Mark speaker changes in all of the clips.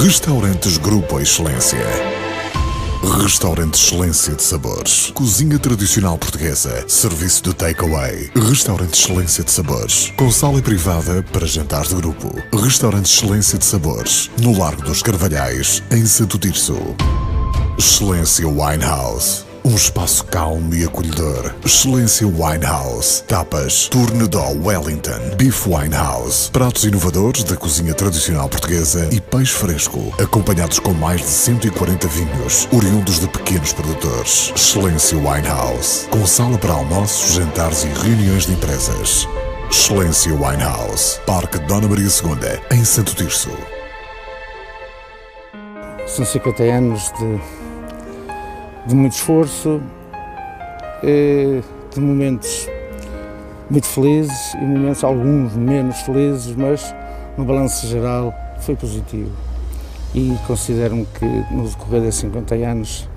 Speaker 1: Restaurantes Grupo Excelência. Restaurante Excelência de Sabores. Cozinha tradicional portuguesa. Serviço de takeaway. Restaurante Excelência de Sabores. Com sala privada para jantares de grupo. Restaurante Excelência de Sabores. No Largo dos Carvalhais, em Santo Tirso. Excelência Winehouse. Um espaço calmo e acolhedor. Excelência Winehouse. Tapas, Tourne-d'eau Wellington, Beef Winehouse. Pratos inovadores da cozinha tradicional portuguesa e peixe fresco, acompanhados com mais de 140 vinhos, oriundos de pequenos produtores. Excelência Winehouse. Com sala para almoços, jantares e reuniões de empresas. Excelência Winehouse. Parque Dona Maria II, em Santo Tirso.
Speaker 2: São 50 anos de muito esforço, de momentos muito felizes e momentos alguns menos felizes, mas no balanço geral foi positivo. E considero-me que no decorrer desses 50 anos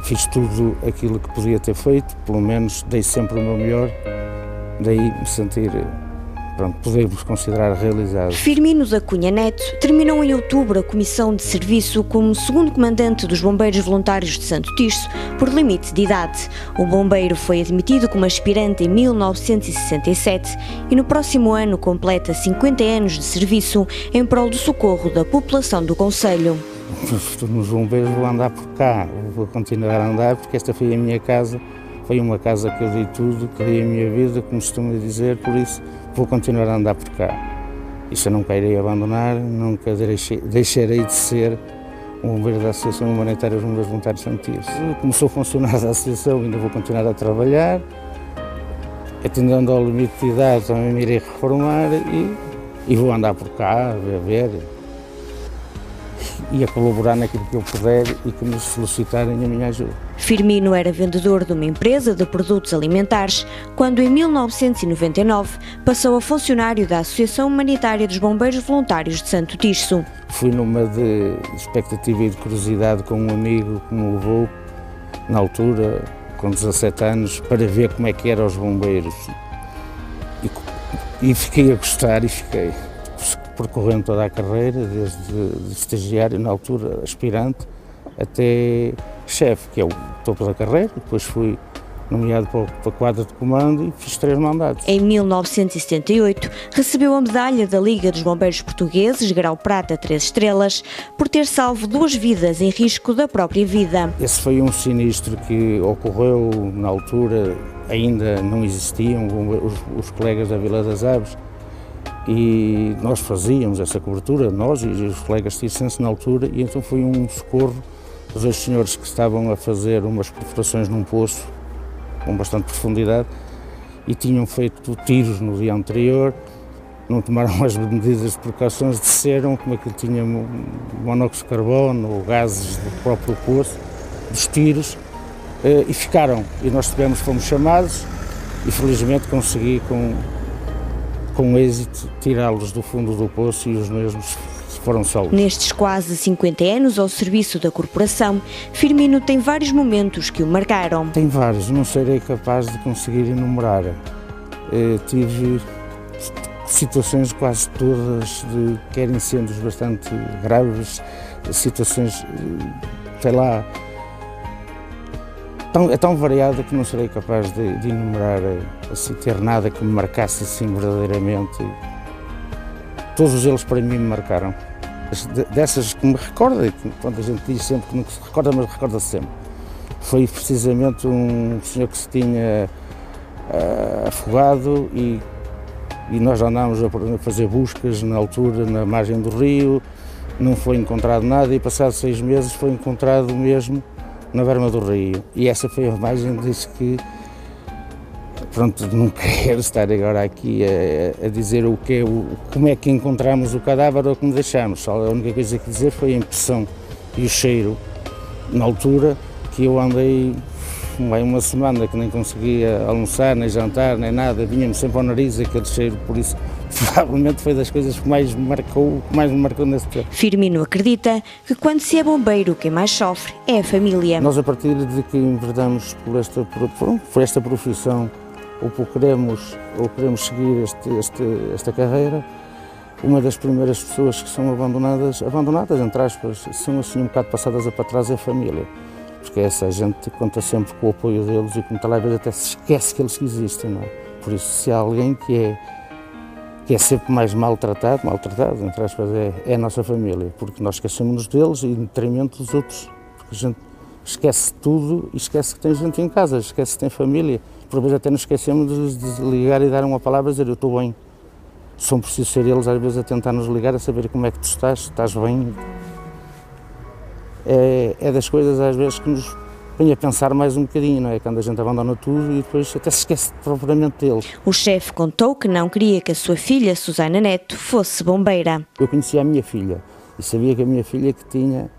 Speaker 2: fiz tudo aquilo que podia ter feito, pelo menos dei sempre o meu melhor, daí me sentir, podemos considerar realizado.
Speaker 3: Firmino da Cunha Neto terminou em outubro a comissão de serviço como segundo comandante dos Bombeiros Voluntários de Santo Tirso por limite de idade. O bombeiro foi admitido como aspirante em 1967 e no próximo ano completa 50 anos de serviço em prol do socorro da população do concelho.
Speaker 2: Nos bombeiros vou andar por cá, vou continuar a andar porque esta foi a minha casa. Foi uma casa que eu dei tudo, que dei a minha vida, como costumo dizer, por isso vou continuar a andar por cá. Isso eu nunca irei abandonar, nunca deixarei de ser um bombeiro da Associação Humanitária dos Bombeiros Voluntários de Santo Tirso. Como sou funcionário da Associação, ainda vou continuar a trabalhar, atendendo ao limite de idade, também me irei reformar e vou andar por cá, a ver e a colaborar naquilo que eu puder e que me solicitarem a minha ajuda.
Speaker 3: Firmino era vendedor de uma empresa de produtos alimentares, quando em 1999 passou a funcionário da Associação Humanitária dos Bombeiros Voluntários de Santo Tirso.
Speaker 2: Fui numa de expectativa e de curiosidade com um amigo que me levou, na altura, com 17 anos, para ver como é que eram os bombeiros. E fiquei a gostar e fiquei percorrendo toda a carreira, desde estagiário, na altura aspirante, até chefe, que é o topo da carreira. Depois fui nomeado para a quadra de comando e fiz 3 mandatos.
Speaker 3: Em 1978, recebeu a medalha da Liga dos Bombeiros Portugueses, grau prata 3 estrelas, por ter salvo 2 vidas em risco da própria vida.
Speaker 2: Esse foi um sinistro que ocorreu na altura, ainda não existiam os colegas da Vila das Aves, e nós fazíamos essa cobertura, nós e os colegas tircenses na altura, e então foi um socorro dos 2 senhores que estavam a fazer umas perfurações num poço com bastante profundidade e tinham feito tiros no dia anterior, não tomaram as medidas de precauções, desceram, como aquilo tinha monóxido de carbono ou gases do próprio poço, dos tiros, e ficaram. E nós fomos chamados e felizmente consegui com êxito tirá-los do fundo do poço e os mesmos foram salvos.
Speaker 3: Nestes quase 50 anos ao serviço da corporação, Firmino tem vários momentos que o marcaram.
Speaker 2: Tem vários, não serei capaz de conseguir enumerar. Tive situações quase todas de quer incêndios bastante graves, situações, sei lá, é tão variada que não serei capaz de enumerar, assim, ter nada que me marcasse assim verdadeiramente. Todos eles para mim me marcaram. Dessas que me recorda, quando a gente diz sempre que não se recorda, mas recorda-se sempre. Foi precisamente um senhor que se tinha afogado e nós andámos a fazer buscas na altura, na margem do rio, não foi encontrado nada e passados 6 meses foi encontrado mesmo na berma do rio. E essa foi a imagem, disse que, não quero estar agora aqui a dizer como é que encontramos o cadáver ou como deixamos. Só a única coisa que dizer foi a impressão e o cheiro. Na altura que eu andei uma semana que nem conseguia almoçar, nem jantar, nem nada, vinha-me sempre ao nariz aquele cheiro, por isso provavelmente foi das coisas que mais me marcou nesse tempo.
Speaker 3: Firmino acredita que quando se é bombeiro, quem mais sofre é a família.
Speaker 2: Nós, a partir de que enverdamos por esta profissão, ou queremos seguir esta carreira, uma das primeiras pessoas que são abandonadas entre aspas, são assim um bocado passadas para trás, é a família. Porque essa gente conta sempre com o apoio deles e, como tal, às vezes até se esquece que eles existem, não é? Por isso, se há alguém que é sempre mais maltratado, entre aspas, é a nossa família, porque nós esquecemos deles e em detrimento dos outros, porque a gente esquece tudo e esquece que tem gente em casa, esquece que tem família, por vezes até nos esquecemos de ligar e dar uma palavra e dizer eu estou bem. São precisos ser eles às vezes a tentar nos ligar, a saber como é que tu estás bem. É das coisas às vezes que nos põe a pensar mais um bocadinho, não é? Quando a gente abandona tudo e depois até se esquece propriamente deles.
Speaker 3: O chefe contou que não queria que a sua filha, Susana Neto, fosse bombeira.
Speaker 2: Eu conhecia a minha filha e sabia que a minha filha que tinha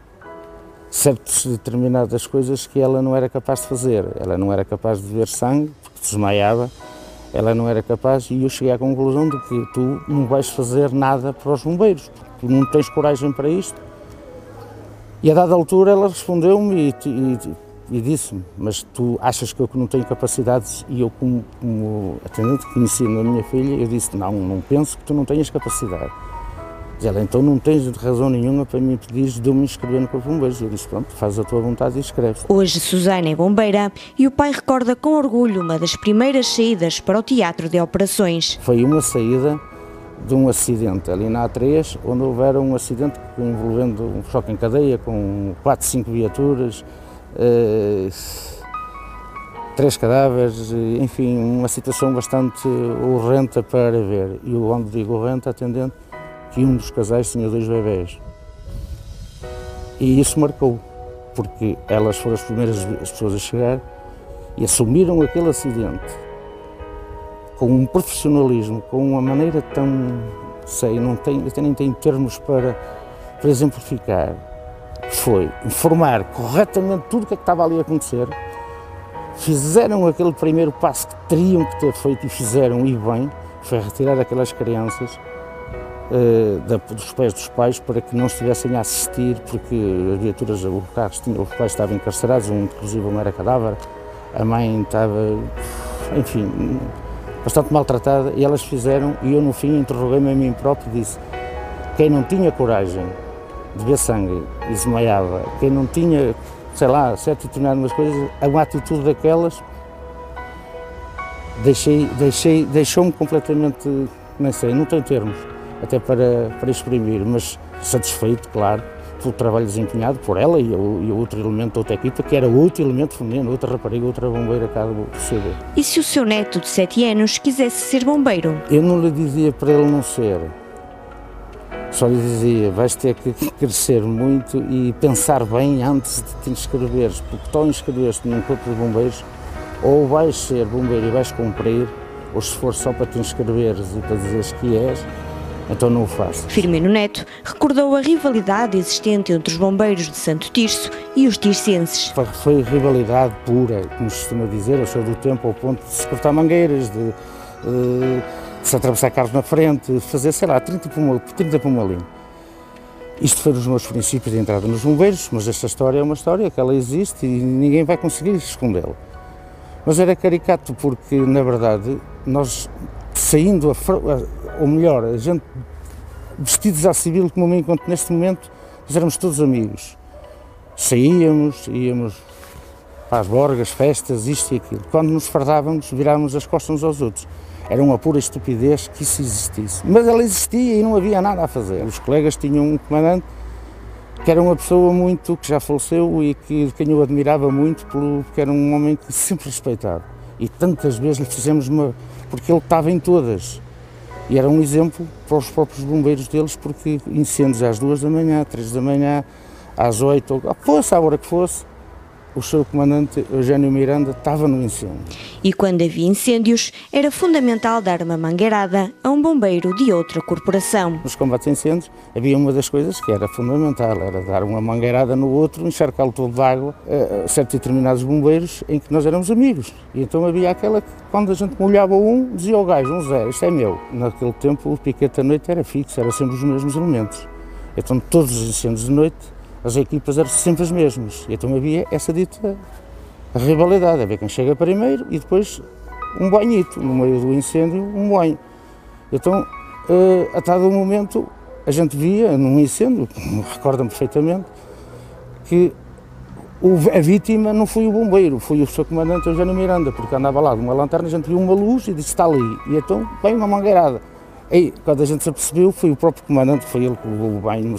Speaker 2: certas determinadas coisas que ela não era capaz de fazer. Ela não era capaz de ver sangue, porque desmaiava, ela não era capaz, e eu cheguei à conclusão de que tu não vais fazer nada para os bombeiros, tu não tens coragem para isto. E a dada altura ela respondeu-me e disse-me, mas tu achas que eu não tenho capacidades? E eu, como atendente conhecendo a minha filha, eu disse, não penso que tu não tenhas capacidade. Diz ela, então não tens razão nenhuma para me pedir de eu me inscrever no Corpo de Bombeiros. Eu disse, pronto, faz a tua vontade e escreve.
Speaker 3: Hoje Susana é bombeira e o pai recorda com orgulho uma das primeiras saídas para o teatro de operações.
Speaker 2: Foi uma saída de um acidente ali na A3, onde houveram um acidente envolvendo um choque em cadeia com 4, 5 viaturas, 3 cadáveres, enfim, uma situação bastante horrenda para ver. E onde digo horrenda, atendendo que um dos casais tinha 2 bebés. E isso marcou, porque elas foram as primeiras pessoas a chegar e assumiram aquele acidente com um profissionalismo, com uma maneira tão, até nem tenho termos para exemplificar. Foi informar corretamente tudo o que estava ali a acontecer, fizeram aquele primeiro passo que teriam que ter feito e fizeram, e bem, foi retirar aquelas crianças dos pés dos pais para que não estivessem a assistir, porque as viaturas, os pais estavam encarcerados, inclusive um era cadáver, a mãe estava, enfim, bastante maltratada, e elas fizeram, e eu no fim interroguei-me a mim próprio e disse, quem não tinha coragem de ver sangue e desmaiava, quem não tinha, sei lá, certo e determinadas coisas, uma atitude daquelas, deixou-me completamente, nem sei, não tenho termos, até para exprimir, mas satisfeito, claro, pelo trabalho desempenhado por ela e o outro elemento da outra equipa, que era outro elemento feminino, outra rapariga, outra bombeira cá do CD.
Speaker 3: E se o seu neto de 7 anos quisesse ser bombeiro?
Speaker 2: Eu não lhe dizia para ele não ser, só lhe dizia, vais ter que crescer muito e pensar bem antes de te inscreveres, porque tu inscreves-te num corpo de bombeiros, ou vais ser bombeiro e vais cumprir, ou se for só para te inscreveres e para dizeres que és, então não o faço.
Speaker 3: Firmino Neto recordou a rivalidade existente entre os bombeiros de Santo Tirso e os tircenses.
Speaker 2: Foi rivalidade pura, como se costuma dizer, eu sou do tempo ao ponto de se cortar mangueiras, de se atravessar carros na frente, de fazer, sei lá, 30 por uma linha. Isto foi dos meus princípios de entrada nos bombeiros, mas esta história é uma história que ela existe e ninguém vai conseguir escondê-la. Mas era caricato porque, na verdade, nós saindo, ou melhor, a gente vestidos à civil, como me encontro neste momento, nós éramos todos amigos. Íamos para as borgas, festas, isto e aquilo. Quando nos fardávamos, virávamos as costas uns aos outros. Era uma pura estupidez que isso existisse. Mas ela existia e não havia nada a fazer. Os colegas tinham um comandante que era uma pessoa que já faleceu e de quem eu admirava muito, porque era um homem que sempre respeitava. E tantas vezes lhe fizemos porque ele estava em todas. E era um exemplo para os próprios bombeiros deles, porque incêndios às 2 da manhã, 3 da manhã, às 8, fosse a hora que fosse, o seu comandante Eugênio Miranda estava no incêndio.
Speaker 3: E quando havia incêndios, era fundamental dar uma mangueirada a um bombeiro de outra corporação.
Speaker 2: Nos combates a incêndios havia uma das coisas que era fundamental, era dar uma mangueirada no outro, encharcá-lo todo de água, a certos determinados bombeiros em que nós éramos amigos. E então havia aquela que, quando a gente molhava um, dizia ao gajo, Zé, isto é meu. Naquele tempo o piquete à noite era fixo, era sempre os mesmos elementos. Então todos os incêndios de noite, as equipas eram sempre as mesmas, e então havia essa dita rivalidade, havia quem chega primeiro e depois um banhito, no meio do incêndio, um banho. Então a dado momento, a gente via num incêndio, recordo-me perfeitamente, que a vítima não foi o bombeiro, foi o seu comandante Eugênio Miranda, porque andava lá de uma lanterna, a gente viu uma luz e disse, está ali, e então veio uma mangueirada. E quando a gente se apercebeu, foi o próprio comandante, foi ele que levou o banho.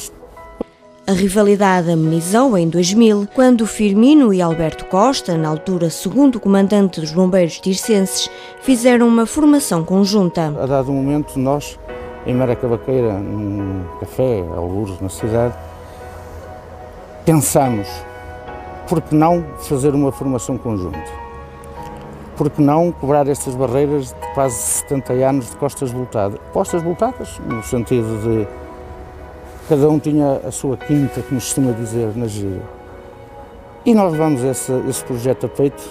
Speaker 3: A rivalidade amenizou em 2000, quando Firmino e Alberto Costa, na altura segundo comandante dos bombeiros tircenses, fizeram uma formação conjunta.
Speaker 2: A dado momento, nós, em Maracavaqueira, num café, algures na cidade, pensámos, por que não fazer uma formação conjunta? Por que não cobrar estas barreiras de quase 70 anos de costas voltadas? Costas voltadas, no sentido de cada um tinha a sua quinta, como se costuma dizer, na gíria. E nós levamos esse projeto a peito,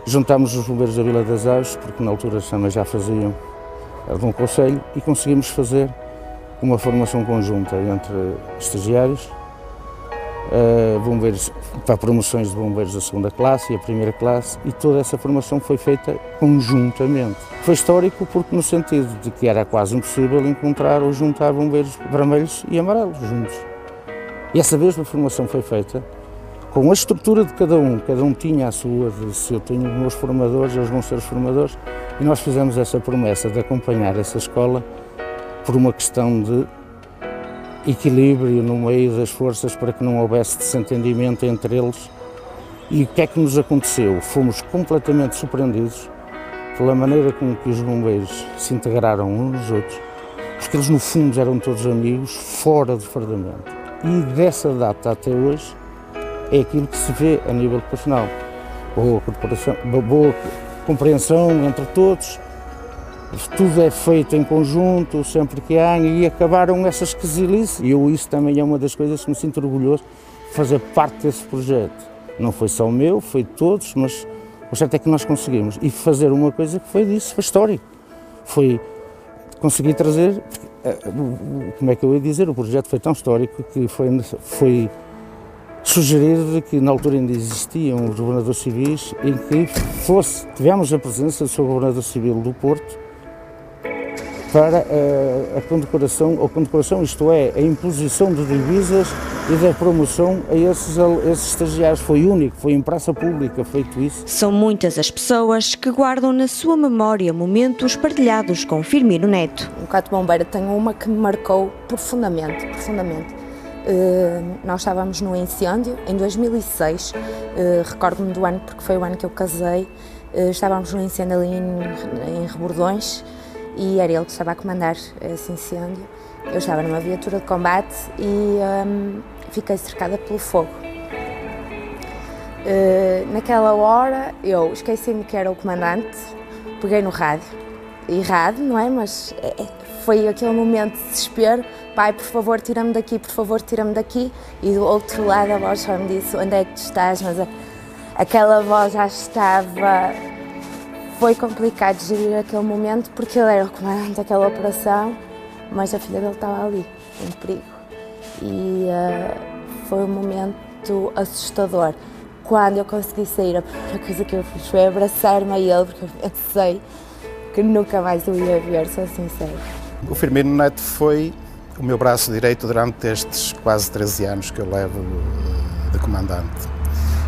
Speaker 2: juntámos os bombeiros da Vila das Aves, porque na altura também já faziam de um conselho, e conseguimos fazer uma formação conjunta entre estagiários, bombeiros, para promoções de bombeiros da segunda classe e a primeira classe, e toda essa formação foi feita conjuntamente. Foi histórico porque no sentido de que era quase impossível encontrar ou juntar bombeiros vermelhos e amarelos juntos. E essa mesma formação foi feita com a estrutura de cada um tinha a sua, se eu tenho os meus formadores, eles vão ser os formadores, e nós fizemos essa promessa de acompanhar essa escola por uma questão de equilíbrio no meio das forças para que não houvesse desentendimento entre eles. E o que é que nos aconteceu? Fomos completamente surpreendidos pela maneira com que os bombeiros se integraram uns nos outros, porque eles no fundo eram todos amigos, fora de fardamento. E dessa data até hoje é aquilo que se vê a nível profissional. Boa compreensão entre todos, tudo é feito em conjunto, sempre que há, e acabaram essas quesilices. E isso também é uma das coisas que me sinto orgulhoso de fazer parte desse projeto. Não foi só o meu, foi de todos, mas o certo é que nós conseguimos. E fazer uma coisa que foi disso, foi histórico. Foi conseguir trazer, como é que eu ia dizer, o projeto foi tão histórico que foi sugerido de que na altura ainda existiam os governadores civis, em que tivemos a presença do seu governador civil do Porto, para a condecoração, isto é, a imposição de divisas e da promoção a esses estagiários. Foi único, foi em praça pública feito isso.
Speaker 3: São muitas as pessoas que guardam na sua memória momentos partilhados com Firmino Neto.
Speaker 4: Enquanto bombeira tenho uma que me marcou profundamente. Nós estávamos num incêndio em 2006, recordo-me do ano porque foi o ano que eu casei, estávamos num incêndio ali em Rebordões, e era ele que estava a comandar esse incêndio. Eu estava numa viatura de combate e fiquei cercada pelo fogo. Naquela hora eu esqueci-me que era o comandante, peguei no rádio, não é? Mas foi aquele momento de desespero, pai, por favor, tira-me daqui, por favor, tira-me daqui. E do outro lado a voz só me disse, onde é que tu estás? Mas aquela voz já estava... Foi complicado gerir aquele momento porque ele era o comandante daquela operação, mas a filha dele estava ali, em perigo. E foi um momento assustador. Quando eu consegui sair, a primeira coisa que eu fiz foi abraçar-me a ele, porque eu pensei que nunca mais o ia ver, sou sincera.
Speaker 5: O Firmino Neto foi o meu braço direito durante estes quase 13 anos que eu levo de comandante.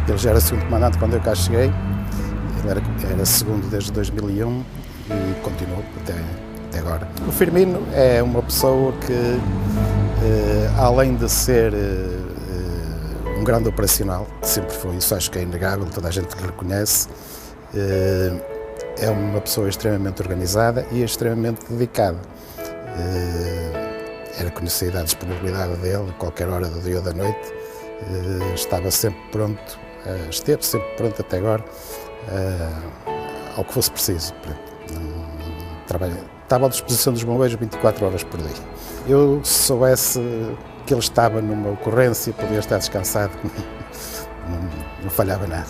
Speaker 5: Ele já era segundo comandante quando eu cá cheguei. Ele era segundo desde 2001 e continuou até agora. O Firmino é uma pessoa que, além de ser um grande operacional, que sempre foi, isso acho que é inegável, toda a gente lhe reconhece, é uma pessoa extremamente organizada e extremamente dedicada. Era conhecida a disponibilidade dele, a qualquer hora do dia ou da noite, estava sempre pronto, esteve sempre pronto até agora, ao que fosse preciso. Estava à disposição dos bombeiros 24 horas por dia. Eu, se soubesse que ele estava numa ocorrência, podia estar descansado, não falhava nada.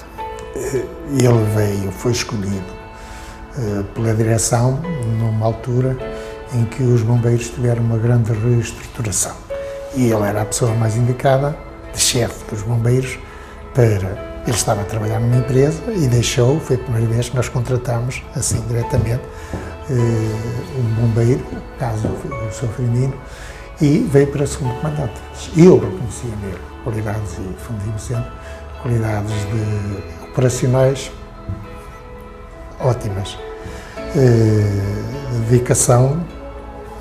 Speaker 6: Ele foi escolhido pela direção numa altura em que os bombeiros tiveram uma grande reestruturação. E ele era a pessoa mais indicada, de chefe dos bombeiros, para Ele estava a trabalhar numa empresa e deixou, foi a primeira vez que nós contratamos, assim, diretamente, um bombeiro, caso o Sr. Firmino, e veio para segundo comandante. Eu reconhecia nele qualidades, e fundimos sempre, qualidades operacionais ótimas. Dedicação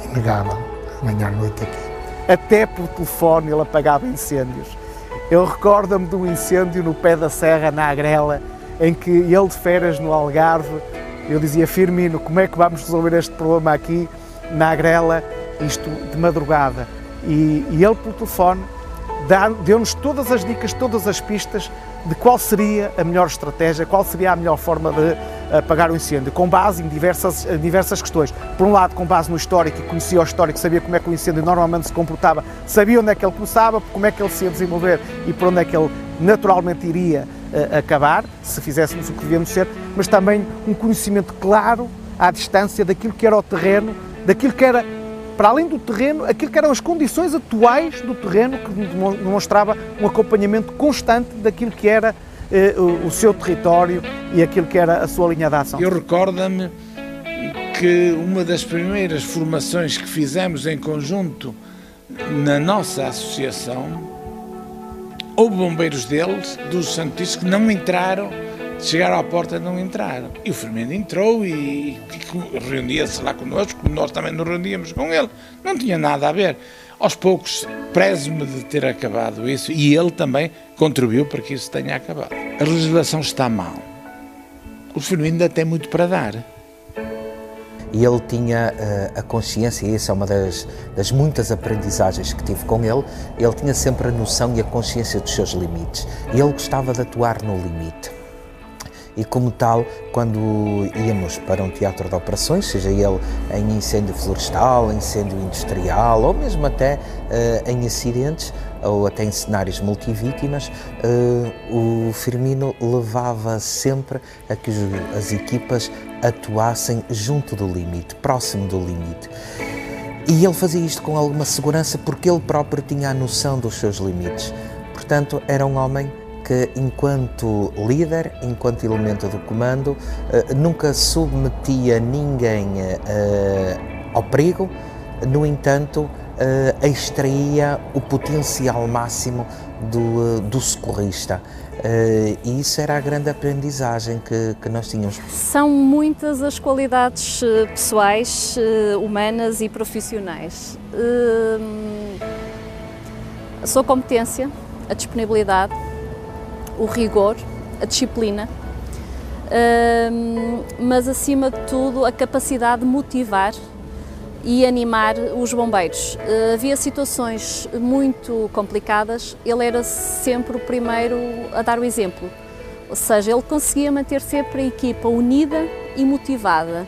Speaker 6: inegável, de manhã à noite aqui.
Speaker 7: Até por telefone ele apagava incêndios. Eu recordo-me de um incêndio no pé da serra, na Agrela, em que ele de férias no Algarve, eu dizia: Firmino, como é que vamos resolver este problema aqui na Agrela, isto de madrugada? E ele por telefone deu-nos todas as dicas, todas as pistas de qual seria a melhor estratégia, qual seria a melhor forma de apagar o incêndio, com base em diversas questões. Por um lado, com base no histórico, que conhecia o histórico, sabia como é que o incêndio normalmente se comportava, sabia onde é que ele começava, como é que ele se ia desenvolver e por onde é que ele naturalmente iria acabar, se fizéssemos o que devíamos ser, mas também um conhecimento claro, à distância, daquilo que era o terreno, daquilo que era, para além do terreno, aquilo que eram as condições atuais do terreno, que demonstrava um acompanhamento constante daquilo que era o seu território e aquilo que era a sua linha de ação.
Speaker 8: Eu recordo-me que uma das primeiras formações que fizemos em conjunto na nossa associação, houve bombeiros deles, dos santistas, que não entraram, chegaram à porta e não entraram. E o Firmino entrou e reunia-se lá connosco, como nós também nos reuníamos com ele. Não tinha nada a ver. Aos poucos, prezo-me de ter acabado isso, e ele também contribuiu para que isso tenha acabado. A legislação está mal. O Firmino ainda tem muito para dar.
Speaker 9: E ele tinha a consciência, e essa é uma das muitas aprendizagens que tive com ele tinha sempre a noção e a consciência dos seus limites. E ele gostava de atuar no limite. E como tal, quando íamos para um teatro de operações, seja ele em incêndio florestal, incêndio industrial, ou mesmo até em acidentes, ou até em cenários multivítimas, o Firmino levava sempre a que as equipas atuassem junto do limite, próximo do limite. E ele fazia isto com alguma segurança porque ele próprio tinha a noção dos seus limites. Portanto, era um homem que, enquanto líder, enquanto elemento do comando, nunca submetia ninguém ao perigo, no entanto, extraía o potencial máximo do socorrista. E isso era a grande aprendizagem que nós tínhamos.
Speaker 10: São muitas as qualidades pessoais, humanas e profissionais. A sua competência, a disponibilidade, o rigor, a disciplina, mas acima de tudo a capacidade de motivar e animar os bombeiros. Havia situações muito complicadas, ele era sempre o primeiro a dar o exemplo, ou seja, ele conseguia manter sempre a equipa unida e motivada.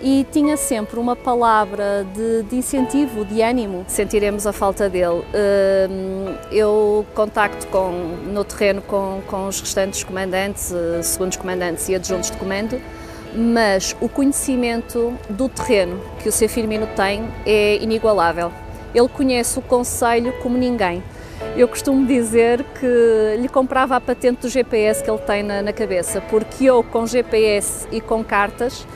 Speaker 10: E tinha sempre uma palavra de incentivo, de ânimo. Sentiremos a falta dele. Eu contacto no terreno com os restantes comandantes, segundos comandantes e adjuntos de comando, mas o conhecimento do terreno que o Sr. Firmino tem é inigualável. Ele conhece o concelho como ninguém. Eu costumo dizer que lhe comprava a patente do GPS que ele tem na cabeça, porque eu, com GPS e com cartas,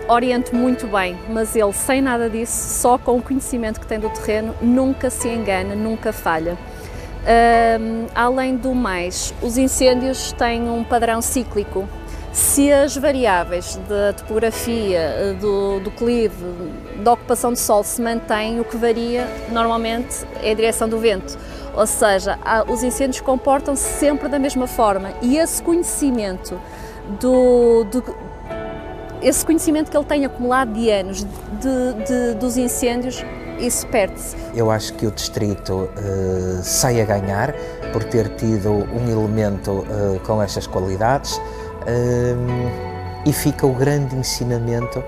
Speaker 10: oriento muito bem, mas ele, sem nada disso, só com o conhecimento que tem do terreno, nunca se engana, nunca falha. Além do mais, os incêndios têm um padrão cíclico. Se as variáveis da topografia, do clive, da ocupação de solo se mantêm, o que varia normalmente é a direção do vento. Ou seja, os incêndios comportam-se sempre da mesma forma, e esse conhecimento esse conhecimento que ele tem acumulado de anos dos incêndios, isso perde-se.
Speaker 9: Eu acho que o distrito sai a ganhar por ter tido um elemento com estas qualidades, e fica o grande ensinamento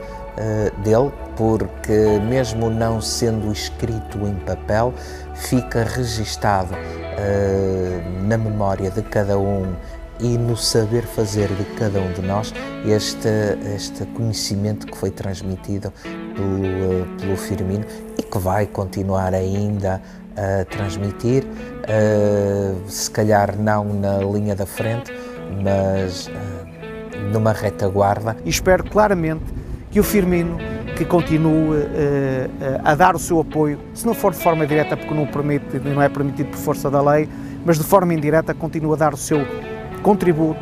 Speaker 9: dele, porque mesmo não sendo escrito em papel, fica registado na memória de cada um e no saber fazer de cada um de nós este conhecimento que foi transmitido pelo Firmino e que vai continuar ainda a transmitir, se calhar não na linha da frente, mas numa retaguarda.
Speaker 7: E espero claramente que o Firmino, que continue a dar o seu apoio, se não for de forma direta, porque não é permitido por força da lei, mas de forma indireta continue a dar o seu contributo,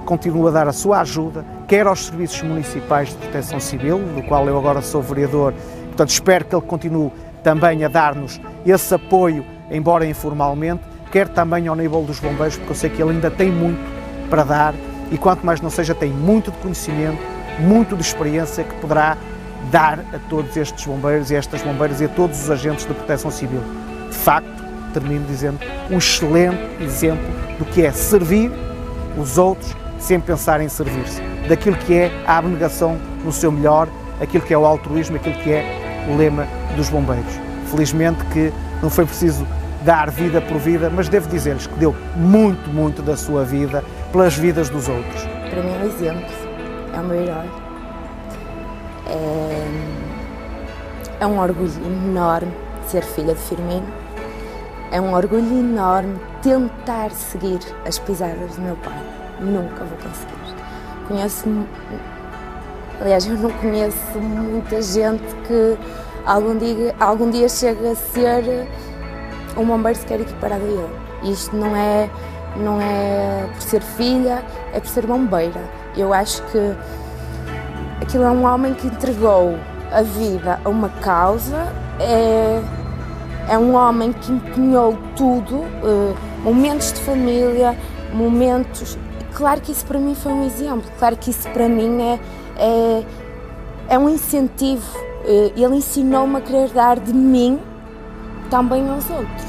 Speaker 7: continue a dar a sua ajuda, quer aos serviços municipais de proteção civil, do qual eu agora sou vereador, portanto espero que ele continue também a dar-nos esse apoio, embora informalmente, quer também ao nível dos bombeiros, porque eu sei que ele ainda tem muito para dar e quanto mais não seja, tem muito de conhecimento, muito de experiência que poderá dar a todos estes bombeiros e estas bombeiras e a todos os agentes de proteção civil. De facto, termino dizendo, um excelente exemplo do que é servir os outros sem pensar em servir-se, daquilo que é a abnegação no seu melhor, aquilo que é o altruísmo, aquilo que é o lema dos bombeiros. Felizmente que não foi preciso dar vida por vida, mas devo dizer-lhes que deu muito, muito da sua vida pelas vidas dos outros.
Speaker 4: Para mim é um exemplo, é o meu herói. É um orgulho enorme ser filha de Firmino, é um orgulho enorme tentar seguir as pisadas do meu pai. Nunca vou conseguir. Aliás, eu não conheço muita gente que algum dia chega a ser um bombeiro sequer equiparado a ele. Isto não é por ser filha, é por ser bombeira. Eu acho que aquilo é um homem que entregou a vida a uma causa, é um homem que empenhou tudo, momentos de família, momentos... Claro que isso para mim foi um exemplo, claro que isso para mim é um incentivo. Ele ensinou-me a querer dar de mim também aos outros.